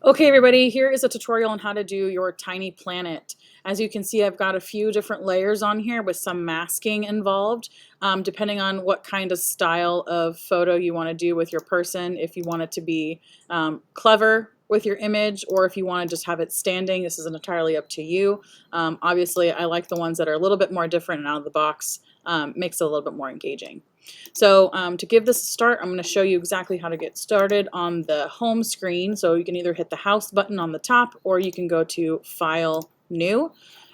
Okay, everybody, here is a tutorial on how to do your tiny planet. As you can see, I've got a few different layers on here with some masking involved, depending on what kind of style of photo you want to do with your person. If you want it to be clever with your image, or if you want to just have it standing, this is entirely up to you. Obviously, I like the ones that are a little bit more different and out of the box, makes it a little bit more engaging. So to give this a start, I'm going to show you exactly how to get started on the home screen. So you can either hit the house button on the top, or you can go to File, New.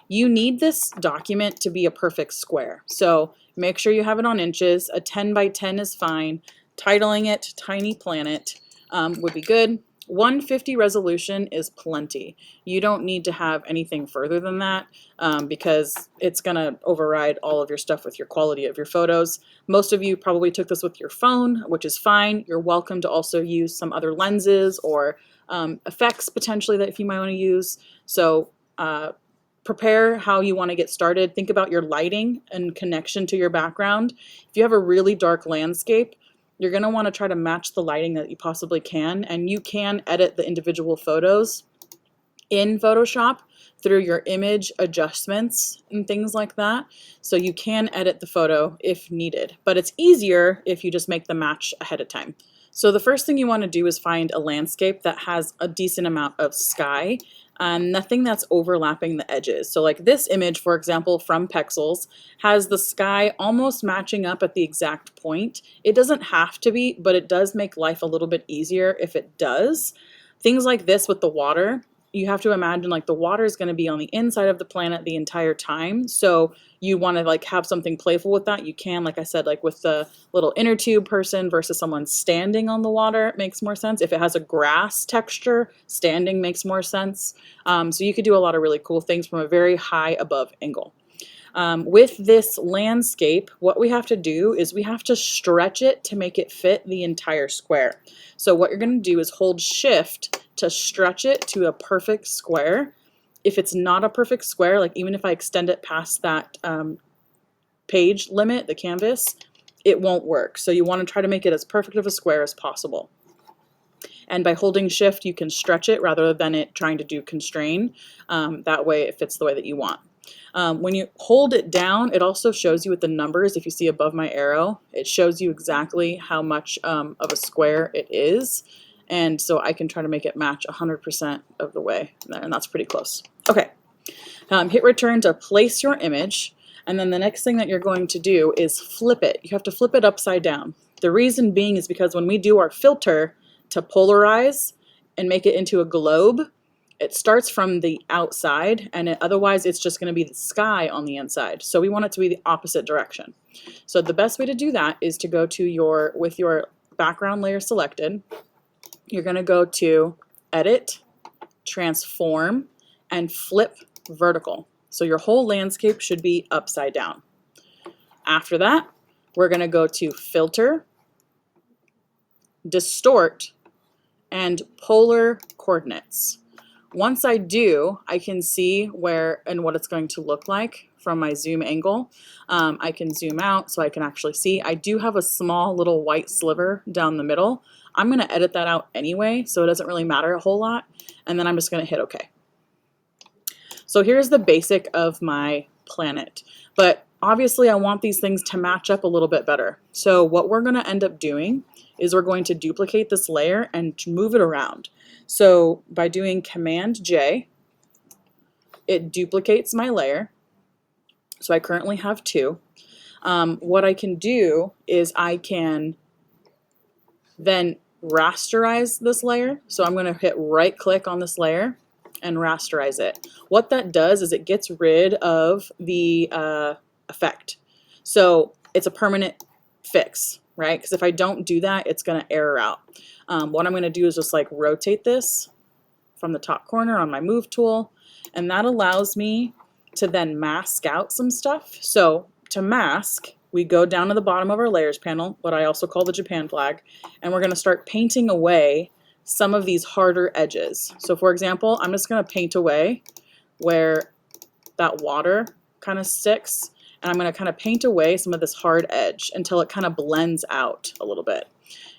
You need this document to be a perfect square. So make sure you have it on inches. A 10 by 10 is fine. Titling it Tiny Planet would be good. 150 resolution is plenty. You don't need to have anything further than that because it's going to override all of your stuff with your quality of your photos. Most of you probably took this with your phone, which is fine. You're welcome to also use some other lenses or effects potentially that if you might want to use. So prepare how you want to get started. Think about your lighting and connection to your background. If you have a really dark landscape, you're going to want to try to match the lighting that you possibly can, and you can edit the individual photos in Photoshop through your image adjustments and things like that. So you can edit the photo if needed, but it's easier if you just make the match ahead of time. So the first thing you want to do is find a landscape that has a decent amount of sky and nothing that's overlapping the edges. So like this image, for example, from Pexels, has the sky almost matching up at the exact point. It doesn't have to be, but it does make life a little bit easier if it does. Things like this with the water, you have to imagine like the water is going to be on the inside of the planet the entire time. So you want to like have something playful with that. You can, like I said, like with the little inner tube person versus someone standing on the water, it makes more sense. If it has a grass texture, standing makes more sense. So you could do a lot of really cool things from a very high above angle. With this landscape, what we have to do is we have to stretch it to make it fit the entire square. So what you're going to do is hold Shift to stretch it to a perfect square. If it's not a perfect square, like even if I extend it past that page limit, the canvas, it won't work. So you want to try to make it as perfect of a square as possible. And by holding Shift, you can stretch it rather than it trying to do constrain. That way it fits the way that you want. When you hold it down, it also shows you with the numbers. If you see above my arrow, it shows you exactly how much of a square it is. And so I can try to make it match 100% of the way, and that's pretty close. Okay, hit return to place your image, and then the next thing that you're going to do is flip it. You have to flip it upside down. The reason being is because when we do our filter to polarize and make it into a globe, it starts from the outside, and otherwise it's just going to be the sky on the inside. So we want it to be the opposite direction. So the best way to do that is to go to with your background layer selected, you're going to go to Edit, Transform, and Flip Vertical. So your whole landscape should be upside down. After that, we're going to go to Filter, Distort, and Polar Coordinates. Once I do, I can see where and what it's going to look like from my zoom angle. I can zoom out so I can actually see. I do have a small little white sliver down the middle. I'm going to edit that out anyway, so it doesn't really matter a whole lot. And then I'm just going to hit OK. So here's the basic of my planet. But obviously I want these things to match up a little bit better. So what we're going to end up doing is we're going to duplicate this layer and move it around. So by doing Command J, it duplicates my layer. So I currently have two. What I can do is I can then rasterize this layer. So I'm going to hit right click on this layer and rasterize it. What that does is it gets rid of the effect. So it's a permanent fix, right? Because if I don't do that, it's going to error out. What I'm going to do is just like rotate this from the top corner on my move tool, and that allows me to then mask out some stuff. So to mask, we go down to the bottom of our layers panel, what I also call the Japan flag, and we're going to start painting away some of these harder edges. So for example, I'm just going to paint away where that water kind of sticks, and I'm going to kind of paint away some of this hard edge until it kind of blends out a little bit.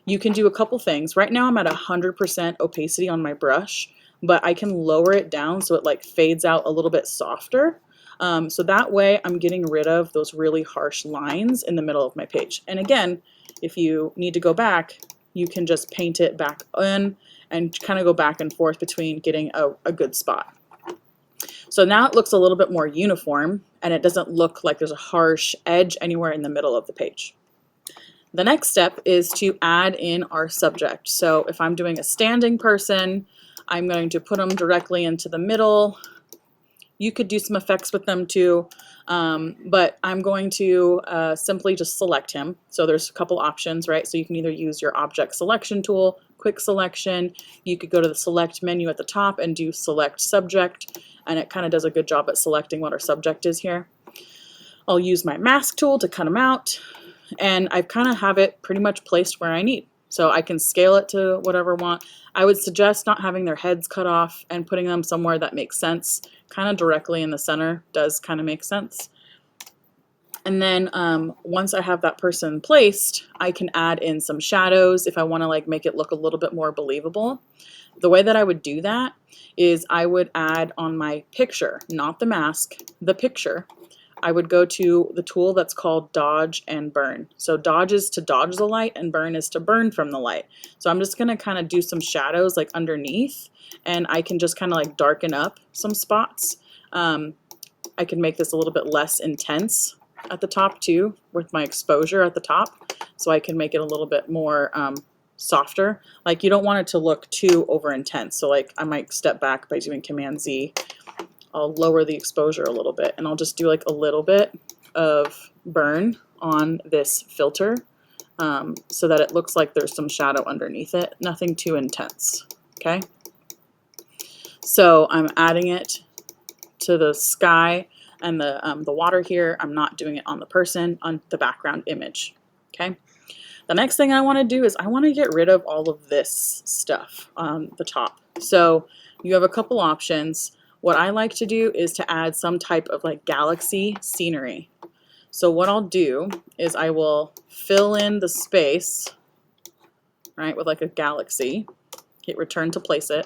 You can do a couple things. Right now I'm at 100% opacity on my brush. but I can lower it down so it like fades out a little bit softer. So that way I'm getting rid of those really harsh lines in the middle of my page. And again, if you need to go back, you can just paint it back in and kind of go back and forth between getting a good spot. So now it looks a little bit more uniform and it doesn't look like there's a harsh edge anywhere in the middle of the page. The next step is to add in our subject. So if I'm doing a standing person, I'm going to put them directly into the middle. You could do some effects with them too, but I'm going to simply just select him. So there's a couple options, right? So you can either use your object selection tool, quick selection. You could go to the select menu at the top and do select subject, and it kind of does a good job at selecting what our subject is here. I'll use my mask tool to cut them out, and I kind of have it pretty much placed where I need. So I can scale it to whatever I want. I would suggest not having their heads cut off and putting them somewhere that makes sense. Kind of directly in the center does kind of make sense. And then once I have that person placed, I can add in some shadows if I want to like make it look a little bit more believable. The way that I would do that is I would add on my picture, not the mask, the picture. I would go to the tool that's called dodge and burn. So dodge is to dodge the light and burn is to burn from the light. So I'm just gonna kind of do some shadows like underneath, and I can just kind of like darken up some spots. I can make this a little bit less intense at the top too with my exposure at the top. So I can make it a little bit more softer. Like you don't want it to look too over intense. So like I might step back by doing Command Z. I'll lower the exposure a little bit and I'll just do like a little bit of burn on this filter so that it looks like there's some shadow underneath it. Nothing too intense, okay? So I'm adding it to the sky and the water here. I'm not doing it on the person, on the background image, okay? The next thing I want to do is I want to get rid of all of this stuff on the top. So you have a couple options. What I like to do is to add some type of like galaxy scenery. So what I'll do is I will fill in the space, right, with like a galaxy, hit return to place it.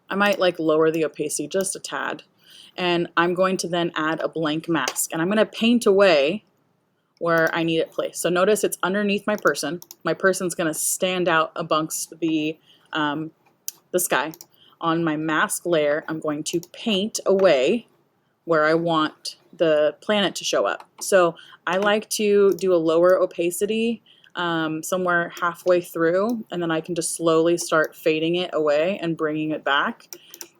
I might like lower the opacity just a tad. And I'm going to then add a blank mask and I'm going to paint away where I need it placed. So notice it's underneath my person. My person's going to stand out amongst the sky. On my mask layer, I'm going to paint away where I want the planet to show up. So I like to do a lower opacity somewhere halfway through, and then I can just slowly start fading it away and bringing it back.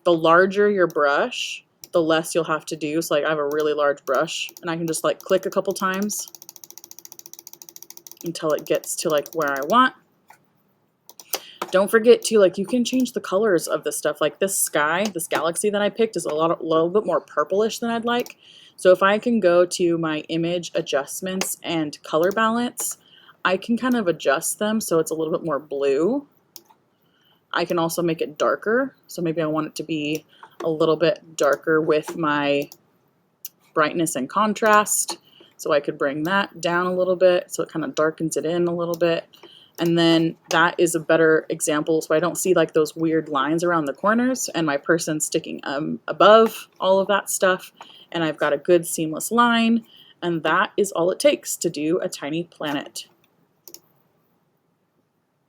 The larger your brush, the less you'll have to do. So like I have a really large brush and I can just like click a couple times until it gets to like where I want. Don't forget to like, you can change the colors of this stuff. Like this sky, this galaxy that I picked is a little bit more purplish than I'd like. So if I can go to my image adjustments and color balance, I can kind of adjust them so it's a little bit more blue. I can also make it darker. So maybe I want it to be a little bit darker with my brightness and contrast. So I could bring that down a little bit so it kind of darkens it in a little bit. And then that is a better example so I don't see like those weird lines around the corners and my person sticking above all of that stuff. And I've got a good seamless line, and that is all it takes to do a tiny planet.